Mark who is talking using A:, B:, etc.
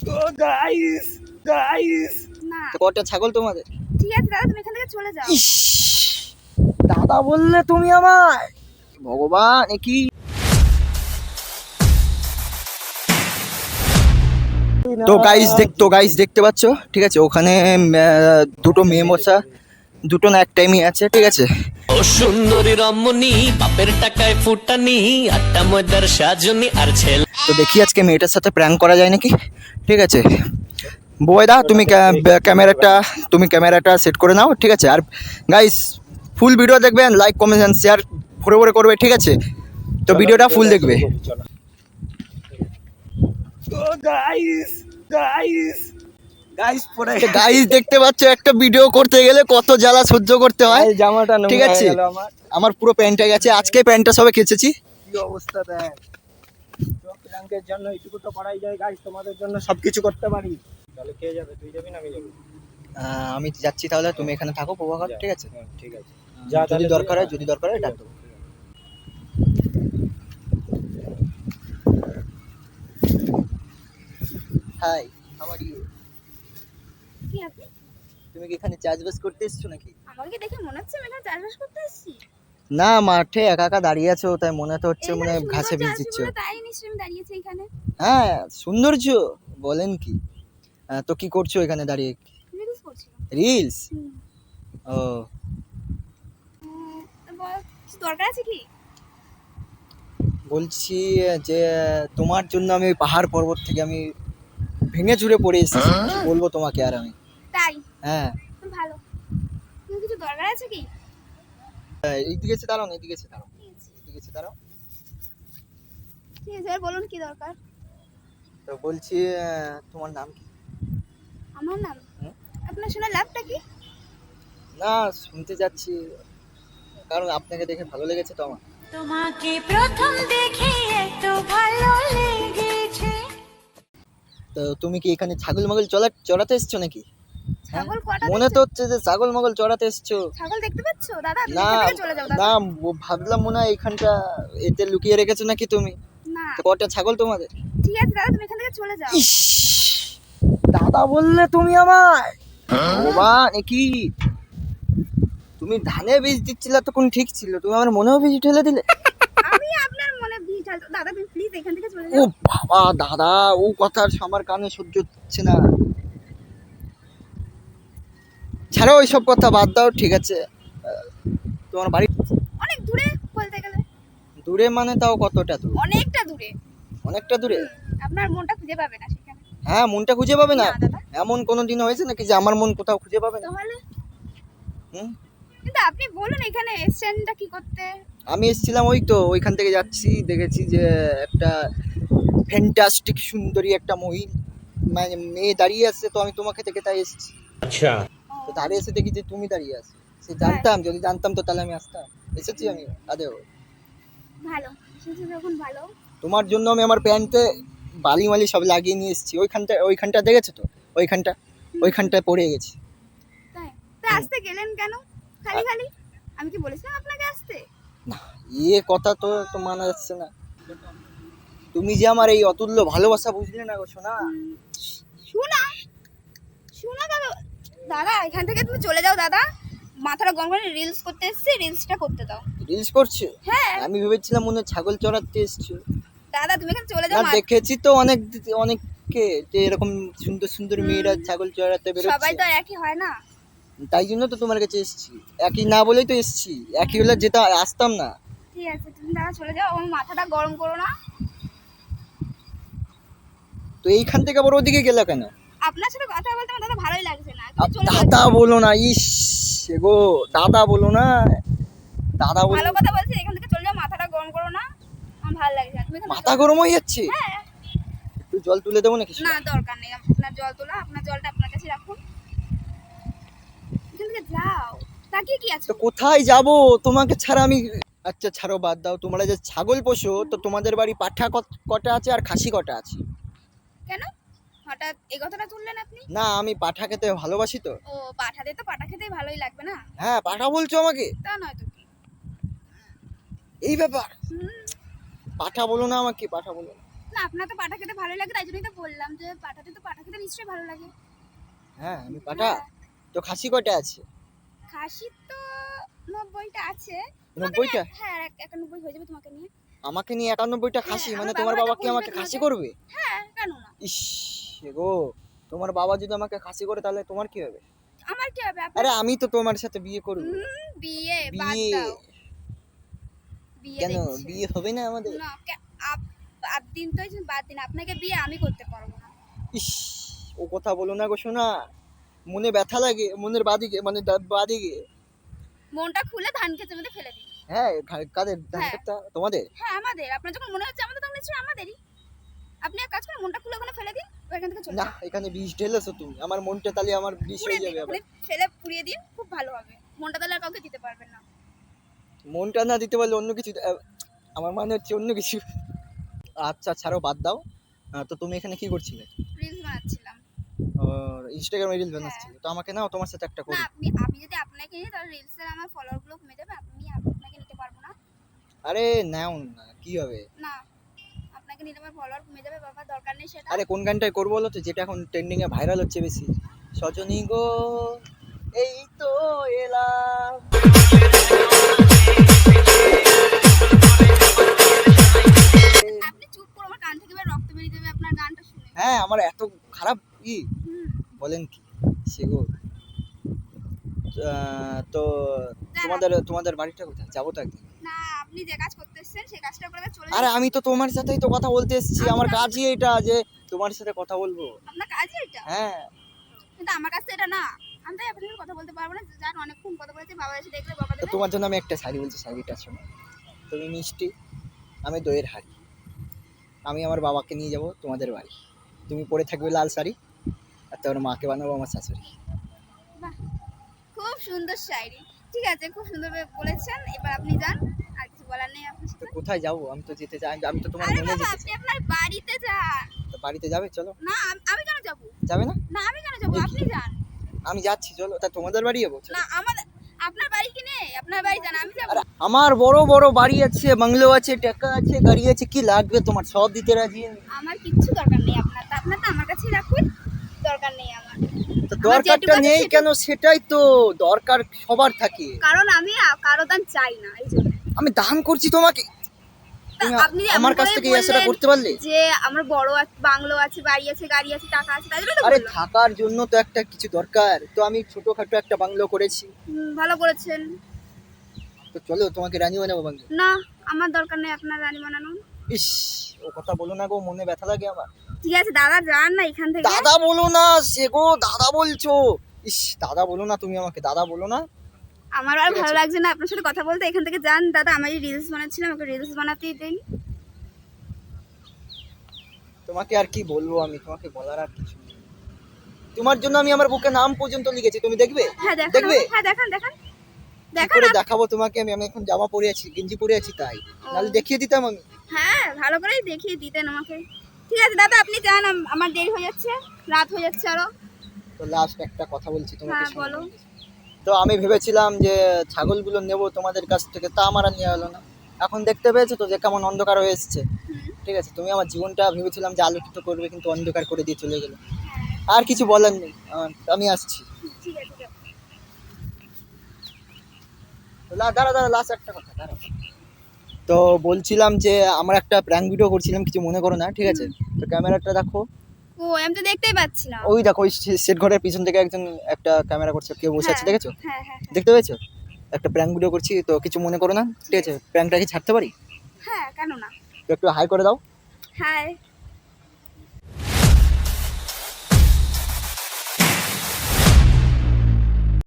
A: তো guys guys
B: না
A: তো কটা ছাগল তোমাদের?
B: ঠিক আছে দাদা, তুমি এখান থেকে চলে যাও।
A: ইস, দাদা বললে তুমি আমায়, ভগবান এ কি। তো গাইস দেখতে পাচ্ছ, ঠিক আছে, ওখানে দুটো মেয়ে মশা, দুটো না এক টাইমই আছে, ঠিক আছে।
C: ও সুন্দরী রমণী, বাপের টাকায় ফুটানি, আটটা ময়দার সাজনি আর ছেলে।
A: তো দেখি আজকে মেয়েটার সাথে প্র্যাঙ্ক করা যায় নাকি, ঠিক আছে। বয়দা তুমি ক্যামেরাটা সেট করে নাও, ঠিক আছে। আর গাইস ফুল ভিডিও দেখবেন, লাইক কমেন্ট এন্ড শেয়ার ভরে ভরে করবে, ঠিক আছে। তো ভিডিওটা ফুল দেখবে। তো গাইস দেখতে পাচ্ছ, একটা ভিডিও করতে গেলে কত জ্বালা সহ্য করতে হয়।
D: জামাটা
A: ঠিক আছে, আমার পুরো প্যান্টটা গেছে, আজকে প্যান্টটা সবে কেচেছি।
D: কি অবস্থা দেখ, প্ল্যাঙ্কের জন্য এইটুকু তো করাই যায় গাইস, তোমাদের জন্য সবকিছু করতে পারি। তাহলে কে যাবে, তুই যাবি না আমি যাবো?
A: আমি যাচ্ছি, তাহলে তুমি এখানে থাকো প্রভাকর, ঠিক আছে।
D: ঠিক আছে,
A: যদি দরকার হয় ডাক দেবো। Hi, how are you?
B: কি আপনি?
A: তুমি কি এখানে চাষবাস করতে এসেছো নাকি?
B: আমাকে দেখে মনে হচ্ছে আমি এখানে চাষবাস করতে এসেছি।
A: না, মাঠে একা একা দাঁড়িয়ে আছো, তাই মনে তো হচ্ছে মনে হয়
B: এইখানে
A: ঘাসে
B: সৌন্দর্য
A: বীজ
B: আছে
A: দিচ্ছ।
B: বলে তাই নিশ্চয়ই আমি দাঁড়িয়েছি এখানে।
A: হ্যাঁ, সৌন্দর্য বলেন কি। তো কি করছো এখানে দাঁড়িয়ে?
B: রিলস করছিলাম।
A: রিলস?
B: হুম।
A: ও,
B: বল, কিছু দরকার আছে কি?
A: বলছি যে তোমার জন্য আমি ওই পাহাড় পর্বত থেকে আমি ভেঙে চুরে পড়ে এসেছি, কি বলবো তোমাকে আর আমি।
B: তাই?
A: হ্যাঁ,
B: ভালো। তুমি কিছু দরকার আছে কি?
A: এইদিকে এসে দাঁড়াও, এইদিকে এসে দাঁড়াও,
B: ঠিক আছে,
A: এইদিকে এসে দাঁড়াও।
B: ঠিক আছে, এবার বলুন কি দরকার।
A: তো বলছি তোমার নাম কি?
B: আমার নাম?
A: হুম?
B: আপনার শোনা লাভটা কি?
A: না, শুনতে যাচ্ছি, কারণ আপনাকে দেখে ভালো লেগেছে তো আমার।
E: তোমাকে প্রথম দেখে এত ভালো লেগেছে।
A: তো তুমি কি এখানে ছাগল মাগল চড়াতে এসছো নাকি? হ্যাঁ?
B: ছাগল কটা
A: মনে তো
B: দেখছো?
A: হচ্ছে যে ছাগল মাগল চড়াতে এসছো।
B: ছাগল দেখতে পাচ্ছো দাদা? তুমি
A: না
B: এখান থেকে চলে যাও দাদা।
A: না, ভাবলাম মনে হয় এখানটা এতে লুকিয়ে রেখেছো নাকি তুমি।
B: না
A: তো কটা ছাগল তোমাদের?
B: ঠিক আছে দাদা, তুমি এখান থেকে চলে যাও।
A: ইস, দাদা বললে তুমি আমায়, ভগবান এ কি। তুমি ধানে বীজ দিচ্ছিলে তখন ঠিক ছিল, তুমি আমার মনেও বীজ ঢেলে দিলে।
B: আমি আপনার মনে ভিড় দাদা, তুমি প্লিজ এখান থেকে চলে
A: ও
B: যাও।
A: বাবা, দাদা ও কথা আমার কানে সহ্য হচ্ছে না। ছাড়ো ওইসব কথা, বাদ দাও, ঠিক আছে। তোমার বাড়ি
B: অনেক দূরে বলতে গেলে।
A: দূরে মানে তাও কতটা দূর?
B: অনেকটা দূরে।
A: অনেকটা দূরে?
B: আপনার মনটা খুঁজে পাবে না সেখানে।
A: হ্যাঁ, মনটা খুঁজে পাবে না?
B: না দাদা।
A: এমন কোনো দিন হয়েছে নাকি যে আমার মন কোথাও খুঁজে পাবে না?
B: তাহলে
A: হুম?
B: কিন্তু আপনি বলুন এখানে এসেছেনটা কি করতে?
A: আমি এসেছিলাম, ওই তো ওইখান থেকে যাচ্ছি, দেখেছি যে একটা ফ্যান্টাস্টিক সুন্দরী একটা মানে মেয়ে দাঁড়িয়ে আছে, তো আমি তোমাকে থেকে তাই এসেছি।
C: আচ্ছা,
A: তো দাঁড়িয়ে এসে দেখি যে তুমি দাঁড়িয়ে আছো। সে জানতাম, যদি জানতাম তো তাহলে আমি আসতাম। এসেছি আমি আদেও।
B: ভালো, এসেছে যখন ভালো।
A: তোমার জন্য আমি আমার প্যান্টে বালি মালি সব লাগিয়ে নিয়ে এসেছি। ওইখানটা দেখেছো তো? ওইখানটায় পড়ে গেছি।
B: তাই তা আসতে গেলেন কেন খালি খালি? আমি কি বলেছিলাম আপনাকে আসতে?
A: না, কথা তো মানা যাচ্ছে না। তুমি যে আমার এই অতুল্য ভালোবাসা বুঝলে না গো সোনা।
B: শোনা শোনা দাদা, দাদা এখান থেকে তুমি চলে যাও দাদা। মাথাটা গরম করে রিলস করতে এসেছি, রিলসটা করতে দাও।
A: রিলস করছো?
B: হ্যাঁ
A: আমি ভেবেছিলাম মনে হয় ছাগল চড়াতে এসছো।
B: দাদা, তুমি এখানে চলে
A: না,
B: যাও।
A: দেখেছি তো অনেককে যে এরকম সুন্দর সুন্দর মেয়েরা ছাগল চড়াতে
B: সবাই
A: বেরোচ্ছে।
B: তো আর একই হয় না।
A: তাই জন্য তো তোমার কাছে এসেছি। একই না বলেই তো এসেছি, একই হলে যেটা আসতাম না।
B: ঠিক আছে, তুমি দাদা চলে যাও, আমার মাথাটা গরম করো না।
A: তো এইখান থেকে আবার ওদিকে গেলে কেন?
B: আপনার সাথে কথা বলতে আমার দাদা ভালোই লাগছে না, তুমি চলে যাও।
A: দাদা বলো না, ইস গো, দাদা বলো না, দাদা বলো।
B: ভালো কথা বলছি, এখান থেকে চলে যাও, মাথাটা গরম করো না, আমার ভালো লাগছে না। তুমি এখান থেকে
A: মাথা গরম হয়ে যাচ্ছে।
B: হ্যাঁ।
A: একটু জল তুলে দেবো নাকি?
B: না দরকার নেই আপনার জল তোলা, আপনার জলটা আপনার কাছে রাখুন। এখান থেকে যাও, তাকিয়ে কি আছে?
A: তো কোথায় যাব তোমাকে ছাড়া আমি? আচ্ছা ছাড়ো, বাদ দাও। তোমরা যে ছাগল পোষো, তো তোমাদের বাড়ি পাঠা কটা আছে আর খাসি কটা আছে?
B: কেন হঠাৎ এই কথাটা তুললেন আপনি?
A: না, আমি পাঠা খেতে ভালোবাসি তো।
B: ও পাঠা দিয়ে তো পাঠা খেতেই ভালোই লাগবে না?
A: হ্যাঁ, পাঠা বলছো আমাকে?
B: তা নয় তো কি।
A: এই ব্যাপার?
B: হুম,
A: পাঠা বলো না আমাকে, পাঠা বলো না।
B: না আপনার তো পাঠা খেতে ভালো লাগে, তাই জন্যই তো বললাম যে পাঠা খেতে নিশ্চয়ই ভালো লাগে।
A: হ্যাঁ আমি পাঠা। তো খাসি কয়টা আছে?
B: খাসির তো 90টা আছে।
A: 90টা?
B: হ্যাঁ 91 হয়ে যাবে তোমাকে নিয়ে।
A: আমাকে নিয়ে 91টা খাসি?
B: হ্যাঁ,
A: মানে
B: আমার
A: তোমার
B: বাবা
A: বাবা
B: হয়তো
A: কি আমাকে
B: বলবে
A: খাসি
B: তোমাকে।
A: করবে?
B: হ্যাঁ কেন না,
A: ইস গো, তোমার বাবা যদি আমাকে খাসি করে তাহলে তোমার কি হবে?
B: আমার কি হবে?
A: আরে আমি তো তোমার সাথে বিয়ে করব।
B: বিয়ে বাদ
A: বিয়ে?
B: দাও, বিয়ে
A: কেন
B: দেখছে।
A: বিয়ে হবে না আমাদের?
B: না বাদ দিন তো, বাদ দিন, আপনাকে বিয়ে আমি করতে পারবো না।
A: ইস, ও কথা বলো না গো শোনা, মনে ব্যথা লাগে, মনের বাদিকে মানে বাদিকে।
B: মনটা খুলে ধান খেতের মধ্যে ফেলে দিন।
A: হ্যাঁ কাদের ধান
B: হ্যাঁ।
A: ক্ষেতটা? তোমাদের?
B: হ্যাঁ আমাদের, আপনার যখন মনে হচ্ছে আমাদের, তখন নিশ্চয়ই আমাদেরই। আপনি এক কাজ করুন, মনটা খুলে ওখানে ফেলে দিন, এখান থেকে চলে
A: না
B: যান।
A: এখানে বিষ ঢেলেছো তুমি, আমার মনটা তাহলে আমার বিষ
B: পুড়িয়ে
A: হয়ে
B: দিন,
A: যাবে আবার।
B: ওখানে ফেলে পুড়িয়ে দিন, খুব ভালো হবে। মনটা তাহলে আর কাউকে দিতে পারবেন না।
A: মনটা না দিতে পারলে অন্য কিছু আমার মানে হচ্ছে অন্য কিছু। আচ্ছা ছাড়ো, বাদ দাও। তো তুমি এখানে কি করছিলে?
B: রিলস বানাচ্ছিলাম।
A: ইনস্টাগ্রামে রিল বানাচ্ছিলে, তো আমাকে নাও তোমার সাথে একটা
B: না
A: করি।
B: আমি যদি আপনাকে নিই তাহলে রিলসের আমার ফলোয়ার গুলো কমে যাবে, আপনাকে নিতে পারবো না।
A: আরে নাও না, কি হবে?
B: না আপনাকে নিলে আমার ফলোয়ার কমে যাবে বাবা, দরকার নেই সেটা।
A: আরে কোন গানটাই করবো বলো তো, যেটা এখন ট্রেন্ডিং এ ভাইরাল হচ্ছে বেশি? সজনী গো এই তো এলাম।
B: আপনি চুপ করে, আমার কান থেকে এবার রক্ত বেরিয়ে যাবে আপনার গানটা শুনে।
A: হ্যাঁ আমার এত খারাপ ই
B: হুম।
A: বলেন কি সেগো। তো তোমাদের বাড়িটা কোথায়? যাবো তো একদিন।
B: না আপনি যে কাজ করতে এসেছেন সেই কাজটা করে চলে
A: আরে
B: যান।
A: আমি তো তোমার সাথেই তো কথা বলতে এসেছি, আমার কাজই এটা যে তোমার সাথে কথা বলবো।
B: আপনার কাজই এটা,
A: হ্যাঁ
B: কিন্তু আমার কাছে এটা না। আমি তাই আপনার সাথে কথা বলতে পারবো না, যান অনেকক্ষণ কথা বলেছি, বাবা এসে দেখলে বাবা
A: তো
B: দেবে।
A: তোমার জন্য আমি একটা শাড়ি বলছি, শাড়িটা শোনো। তুমি মিষ্টি, আমি দইয়ের হাড়ি। আমি আমার বাবাকে নিয়ে যাব তোমাদের বাড়ি, তুমি পরে থাকবে লাল শাড়ি, আর তোমার মাকে বানাবো আমার শাশুড়ি।
B: বাহ, খুব সুন্দর শায়রি। ঠিক আছে, খুব সুন্দরভাবে বলেছেন, এবার আপনি যান, আর কিছু বলার নেই আপনার
A: তো
B: সাথে।
A: কোথায় যাবো? আমি তো যেতে চাই, আমি তো তোমার
B: আরে
A: মনে
B: বাবা
A: যেতে
B: আপনি
A: চাই।
B: আপনার বাড়িতে যান।
A: তো বাড়িতে যাবে? চলো।
B: না আমি কেন যাব?
A: যাবে না?
B: না আমি কেন যাব, আপনি যান।
A: আমি যাচ্ছি, চলো। তা তোমাদের বাড়ি যাবো? চলো।
B: না আপনার বাড়ি কি নেই? আপনার বাড়ি যান, আমি যাব।
A: আরে আমার বড় বড় বাড়ি আছে, বাংলো আছে, টাকা আছে, গাড়ি আছে, কি লাগবে তোমার? সব দিতে রাজি আমি।
B: আমার কিচ্ছু দরকার নেই আপনার, তা আপনার তো আমার কাছেই রাখুন, দরকার নেই আমার।
A: তো দরকারটা
B: যেটুকু আছে
A: নেই
B: সেটুকু।
A: কেন? সেটাই তো দরকার সবার থাকে।
B: কারণ আমি কারো দান চাই না, এই জন্য।
A: আমি দান করছি তোমাকে,
B: তা
A: তুমি
B: আপনি যে
A: আমার
B: এমন
A: কাছ
B: করে
A: থেকে এই আশাটা
B: বললেন
A: করতে পারলে?
B: যে আমার বড় বাংলো আছে, বাড়ি আছে, গাড়ি আছে, টাকা আছে, তাই জন্য তো
A: আরে
B: বললাম।
A: থাকার জন্য তো একটা কিছু দরকার, তো আমি ছোটখাটো একটা বাংলো করেছি।
B: ভালো করেছেন।
A: তো চলো তোমাকে রানী বানাবো বাংলো।
B: না আমার দরকার নেই আপনার রানী বানানো।
A: ইস, ও কথা বলো না গো, মনে ব্যথা লাগে আমার।
B: ঠিক আছে দাদা, যান না এখান থেকে।
A: দাদা বলো না সে গো, দাদা বলছো? ইস দাদা বলো না, তুমি আমাকে দাদা বলো না।
B: আমার আর
A: ঠিক
B: ভালো
A: আছে।
B: লাগছে না আপনার সাথে কথা বলতে, এখান থেকে যান দাদা। আমি রিলস বানাচ্ছিলাম, আমাকে রিলস বানাতেই দিন।
A: তোমাকে আর কি বলবো, আমি তোমাকে বলার আর কিছু নেই। তোমার জন্য আমি আমার বুকে নাম পর্যন্ত লিখেছি, তুমি দেখবে?
B: হ্যাঁ দেখান
A: দেখবে?
B: হ্যাঁ দেখান দেখান
A: কি
B: দেখান
A: করে দেখাবো তোমাকে? আমি এখন জামা পরে আছি, গেঞ্জি পরে আছি, তাই নাহলে দেখিয়ে দিতাম আমি।
B: হ্যাঁ ভালো করেই দেখিয়ে দিতেন আমাকে। ঠিক আছে দাদা আপনি যান, আমার দেরি হয়ে যাচ্ছে, রাত হয়ে যাচ্ছে আরো।
A: তো লাস্ট একটা কথা বলছি তোমাকে,
B: হ্যাঁ,
A: শোনো।
B: বলো।
A: তো আমি ভেবেছিলাম যে ছাগলগুলো নেব তোমাদের কাছ থেকে, তা আমার আর নেওয়া হলো না। এখন দেখতে পেয়েছো তো যে কেমন অন্ধকার হয়ে এসেছে। ঠিক আছে, তুমি আমার জীবনটা ভেবেছিলাম যে আলোকিত করবে, কিন্তু অন্ধকার করে দিয়ে চলে গেলো। আর কিছু বলার নেই, আমি আসছি।
B: ঠিক আছে ঠিক আছে।
A: তো দাঁড়া দাঁড়া, লাস্ট একটা কথা দাঁড়া। তো বলছিলাম যে আমরা একটা প্র্যাঙ্ক ভিডিও করছিলাম, কিছু মনে করো না, ঠিক আছে? তো ক্যামেরাটা দেখো,
B: ও আমি তো দেখতেই পাচ্ছি না।
A: ওই দেখো, ওই সেট ঘরের পিছন থেকে একজন একটা ক্যামেরা করছে, কেউ বসে আছে,
B: হ্যাঁ,
A: দেখেছো?
B: হ্যাঁ হ্যাঁ হ্যাঁ।
A: দেখতে পেয়েছো? একটা প্র্যাঙ্ক ভিডিও করছি, তো কিছু মনে করো না, ঠিক আছে? প্র্যাঙ্কটা কি ছাড়তে পারি?
B: হ্যাঁ কেন না।
A: তো একটু হাই করে দাও।
B: হাই।